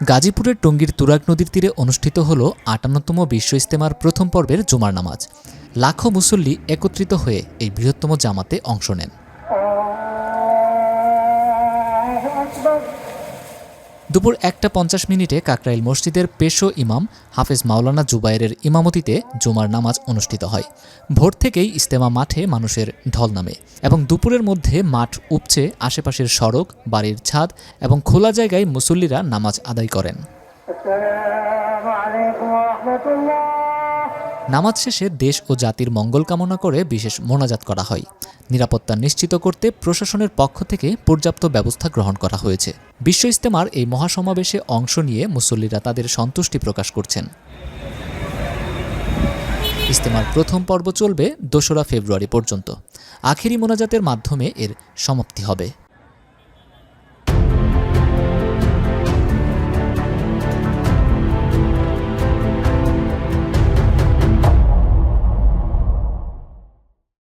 গাজীপুরের টঙ্গীর তুরাগ নদীর তীরে অনুষ্ঠিত হল ৫৮তম বিশ্ব ইজতেমার প্রথম পর্বের জুমার নামাজ। লাখো মুসল্লি একত্রিত হয়ে এই বৃহত্তম জামাতে অংশ নেন। দুপুর ১টা ৫০ কাকরাইল মসজিদের পেশো ইমাম হাফেজ মাওলানা জুবায়েরের ইমামতিতে জুমার নামাজ অনুষ্ঠিত হয়। ভোর থেকেই ইজতেমা মাঠে মানুষের ঢল নামে এবং দুপুরের মধ্যে মাঠ উপচে আশেপাশের সড়ক, বাড়ির ছাদ এবং খোলা জায়গায় মুসল্লিরা নামাজ আদায় করেন। নামাজ শেষে দেশ ও জাতির মঙ্গল কামনা করে বিশেষ মোনাজাত করা হয়। নিরাপত্তা নিশ্চিত করতে প্রশাসনের পক্ষ থেকে পর্যাপ্ত ব্যবস্থা গ্রহণ করা হয়েছে। বিশ্ব ইজতেমার এই মহাসমাবেশে অংশ নিয়ে মুসল্লিরা তাদের সন্তুষ্টি প্রকাশ করছেন। ইজতেমার প্রথম পর্ব চলবে ২রা ফেব্রুয়ারি পর্যন্ত। আখেরি মোনাজাতের মাধ্যমে এর সমাপ্তি হবে।